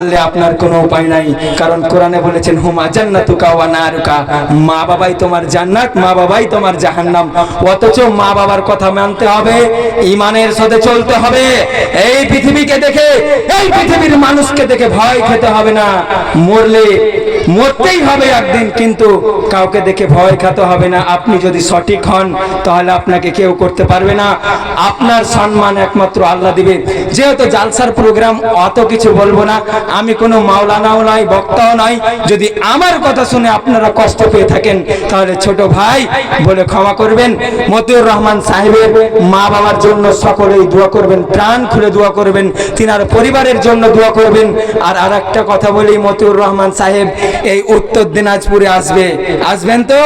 আপনার কোনো উপায় নাই, কারণ কোরআনে বলেছেন হুমা জান্নাতুকা ওয়া নারুকা, মা বাবাই তোমার জান্নাত, মা বাবাই তোমার জাহান্নাম। অথচ মা বাবার কথা মানতে হবে, ঈমানের সাথে চলতে হবে। এই পৃথিবীকে দেখে, এই পৃথিবীর মানুষকে দেখে ভয় খেতে হবে না। মরতেই হবে একদিন, কিন্তু কাউকে দেখে ভয় খেতে হবে না। আপনি যদি সঠিক হন তাহলে আপনাকে কেউ করতে পারবে না। আপনার সম্মান একমাত্র আল্লাহ দিবে। যেহেতু জালসার প্রোগ্রাম, অত কিছু বলবো না। আমি কোনো মাওলানাও নয়, বক্তাও নয়। যদি আমার কথা শুনে আপনারা কষ্ট পেয়ে থাকেন তাহলে ছোট ভাই বলে ক্ষমা করবেন। মতিউর রহমান সাহেবের মা বাবার জন্য সকলেই দোয়া করবেন, প্রাণ খুলে দোয়া করবেন, তিনার পরিবারের জন্য দোয়া করবেন। আর আরেকটা কথা বলি, মতিউর রহমান সাহেব এই উত্তর দিনাজপুরে আসবেন তো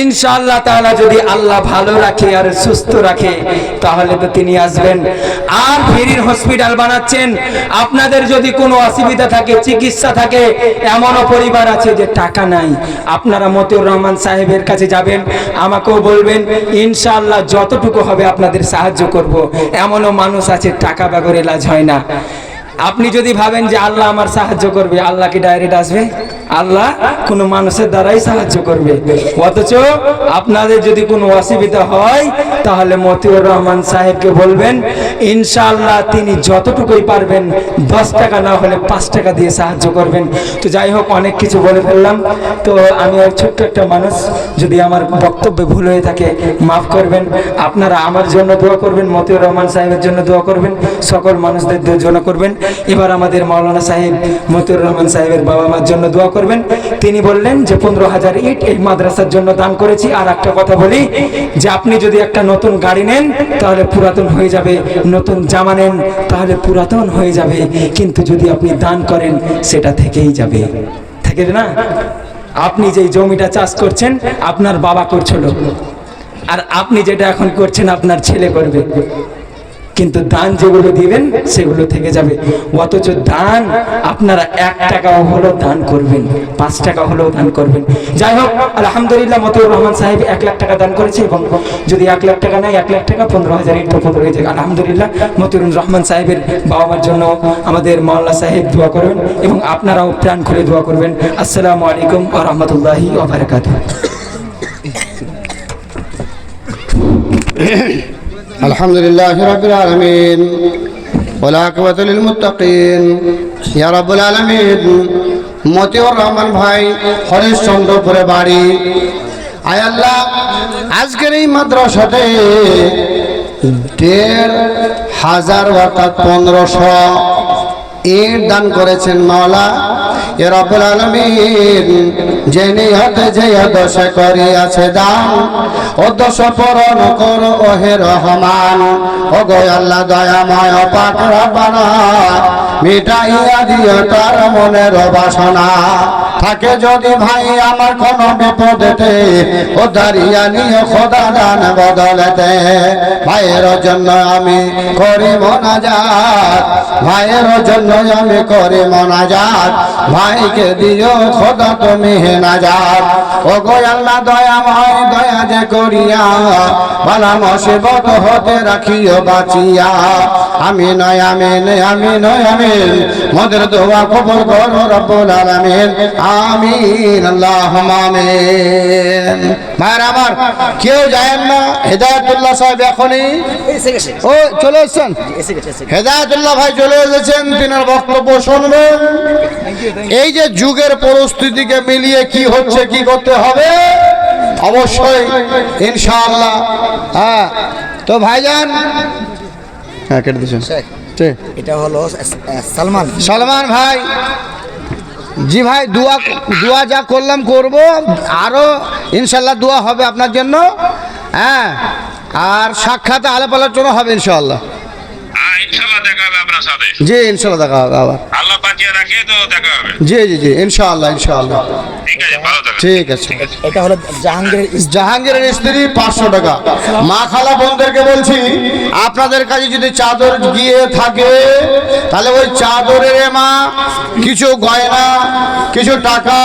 ইনশাআল্লাহ তাআলা, যদি আল্লাহ ভালো রাখে আর সুস্থ রাখে তাহলে তো তিনি আসবেন। আর ফ্রির হসপিটাল বানাচ্ছেন। আপনাদের যদি কোনো অসুবিধা থাকে, চিকিৎসা থাকে, এমনও পরিবার আছে যে টাকা নাই, আপনারা মতিউর রহমান সাহেবের কাছে যাবেন, আমাকেও বলবেন, ইনশাআল্লাহ যতটুকু হবে আপনাদের সাহায্য করব। এমনও মানুষ আছে টাকা বেগর এলাজ হয় না। আপনি যদি ভাবেন যে আল্লাহ আমার সাহায্য করবে, আল্লাহ কি ডাইরেক্ট আসবে? আল্লাহ কোনো মানুষের দ্বারাই সাহায্য করবে। অথচ আপনাদের যদি কোনো অসুবিধা হয় তাহলে মতিউর রহমান সাহেবকে বলবেন, ইনশাআল্লাহ তিনি যতটুকুই পারবেন 10 টাকা না হলে 5 টাকা দিয়ে সাহায্য করবেন। তো যাই হোক, অনেক কিছু বলে ফেললাম। তো আমি ছোট্ট একটা মানুষ, যদি আমার বক্তব্যে ভুল হয়ে থাকে মাফ করবেন। আপনারা আমার জন্য দোয়া করবেন, মতিউর রহমান সাহেবের জন্য দোয়া করবেন, সকল মানুষদের জন্য করবেন। এবার আমাদের মাওলানা সাহেব মতিউর রহমান সাহেবের বাবা মার জন্য দোয়া করবেন। তিনি বললেন যে 15,000 ইট এই মাদ্রাসার জন্য দান করেছি। আর একটা কথা বলি, যে আপনি যদি একটা নতুন গাড়ি নেন তাহলে পুরাতন হয়ে যাবে, নতুন জামা নেন তাহলে পুরাতন হয়ে যাবে, কিন্তু যদি আপনি দান করেন সেটা থেকেই যাবে, থেকে না। আপনি যেই জমিটা চাষ করছেন আপনার বাবা করছিল, আর আপনি যেটা এখন করছেন আপনার ছেলে করবে, কিন্তু দান যেগুলো দিবেন সেগুলো থেকে যাবে। অথচ দান আপনারা 1 টাকাও হলেও দান করবেন, 5 টাকা হলেও দান করবেন। যাই হোক, আলহামদুলিল্লাহ মতিউর রহমান সাহেব 1 লাখ টাকা দান করেছে, এবং যদি 1 লাখ টাকা নেয় 1 লাখ টাকা 15,000 ইট 15 হয়ে যায়। আলহামদুলিল্লাহ মতিউর রহমান সাহেবের বাবা মার জন্য আমাদের মাওলানা সাহেব দোয়া করবেন, এবং আপনারাও প্রাণ খুলে দোয়া করবেন। আসসালামু আলাইকুম ওয়া রাহমাতুল্লাহি ওয়া বারাকাতুহু। الحمدلله رب العالمين والعاقبة للمتقين يا رب العالمين। মতিউর রহমান ভাই হরিশ্চন্দ্রপুরে বাড়ি। আয় আল্লাহ, আজকের এই মাদ্রাসাতে 1,500 অর্থাৎ 1500 ইট দান করেছেন মাওলা। ইয়া রাব্বুল আলামিন, যে নিহতে যে দশে করিয়াছে দান, ও দশ পূরণ করো ওহে রহমান। ও গো আল্লাহ দয়াময় পাক রব্বানা, মিটাইয়া দিও তার মনের বাসনা। থাকে যদি ভাই আমার কোনো বিপদেতে, ও দাঁড়িয়া নিও খোদা দান বদলেতে। ভাইয়ের জন্য আমি করি মোনাজাত, ভাইয়ের জন্য আমি করি মোনাজাত। ভাইকে দিও খোদা তুমি নাজাত। ও গো আল্লাহ দয়াময়, দয়া যে করিয়া বালা মুসিবত হতে রাখিও বাঁচিয়া। আমিন আমিন আমিন আমিন, মোদের দোয়া কবুল করো রব্বুল আলামিন। আমিন আল্লাহুম্মা আমিন। ভাইরা আমার, কেউ যায় না। হেদায়েতুল্লাহ সাহেব এখনই ও চলে এসেছেন। হেদায়েতুল্লাহ ভাই চলে এসেছেন, তিনার বক্তব্য শুনবেন। এই যে যুগের পরিস্থিতিকে মিলিয়ে কি হচ্ছে, কি করতে হবে অবশ্যই ইনশাআল্লাহ। হ্যাঁ, তো ভাইজান, হ্যাঁ কেটে দিচ্ছেন। এটা হলো সালমান ভাই। জি ভাই, দোয়া যা করলাম করব, আরো ইনশাআল্লাহ দোয়া হবে আপনার জন্য। হ্যাঁ, আর সাক্ষাৎ আলাপ আলোচনা হবে ইনশাআল্লাহ। ইনশাআল্লাহ দেখা হবে আপনার সাথে। জি ইনশাআল্লাহ দেখা হবে আবার। আল্লাহ বাঁচিয়ে রাখে তো দেখা হবে। জি জি জি ইনশাআল্লাহ ইনশাআল্লাহ। ঠিক আছে, ভালো থাকবেন। ঠিক আছে। এটা হলো জাহাঙ্গীরের স্ত্রী 500 টাকা। মা খালা বোনদেরকে বলছি, আপনাদের কাছে যদি চাদর গিয়ে থাকে তাহলে ওই চাদরের মা কিছু গয়না, কিছু টাকা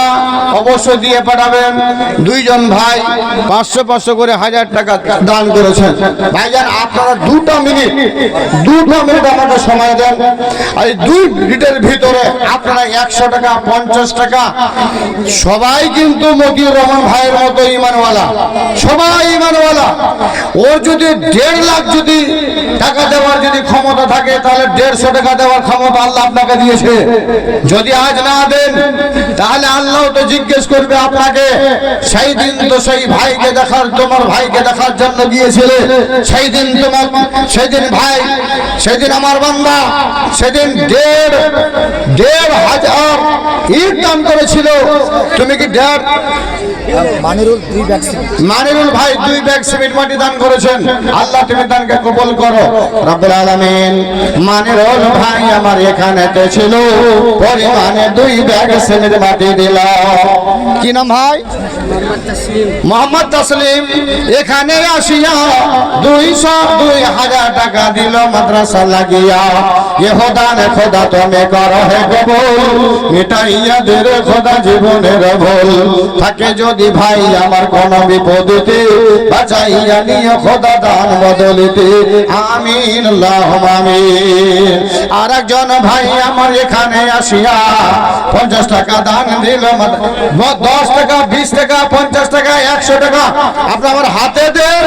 অবশ্যই দিয়ে পাঠাবেন। 2 জন ভাই 500 করে 1000 টাকা দান করেছেন। ভাইজান আপনারা 2 মিনিট আমাকে সময় দেন। আর এই 2 মিনিটের ভিতরে আপনারা 100 টাকা 50 টাকা সবাই কিন্তু মতিউর রহমান ভাইয়ের মতো ইমানওয়ালা, সবাই ইমানওয়ালা। ওর যদি 1.5 লাখ যদি টাকা দেওয়ার যদি ক্ষমতা থাকে তাহলে 150 টাকা দেওয়ার ক্ষমতা আল্লাহ আপনাকে দিয়েছে। যদি আজ না দেন তাহলে আল্লাহ তো জিজ্ঞেস করবে আপনাকে, সেই দিন তো সেই ভাইকে দেখার, তোমার ভাইকে দেখার জন্য গিয়েছিলে, সেই দিন তোমার, সেদিন ভাই, সেদিন আমার বান্দা, সেদিন 1.5 হাজার ইট দান করেছিল, তুমি কি মানিরুল 2 ব্যাগ সিমেন্ট, মানিরুল ভাই 2 ব্যাগ সিমেন্ট মাটি দান করেছেন। আল্লাহ তুমি দানকে কবুল করো রব্বুল আলামিন। মানিরুল ভাই আমার এখানেতে ছিল, পরিমাণে 2 ব্যাগ সিমেন্ট মাটি দিল। কি নাম ভাই? মোহাম্মদ তাসলিম। এখানে আসিয়া 200-2000 টাকা দিল মাদ্রাসা লাগিয়া। এ খোদানে খোদা তুমি করো হে কবুল, মিটাইয়া দে রে খোদা জীবনের ভুল। থাকে যদি ভাই আমার কোন বিপদেতে, বাঁচাইয়া নিয়ে খোদা দান বদলিতে। আমিন আল্লাহুম্মা আমিন। আর একজন ভাই আমার এখানে আসিয়া 50 টাকা দান দিল, 10 টাকা, 20 টাকা, 50 টাকা, 100 টাকা। আপনি আমার হাতে দেন।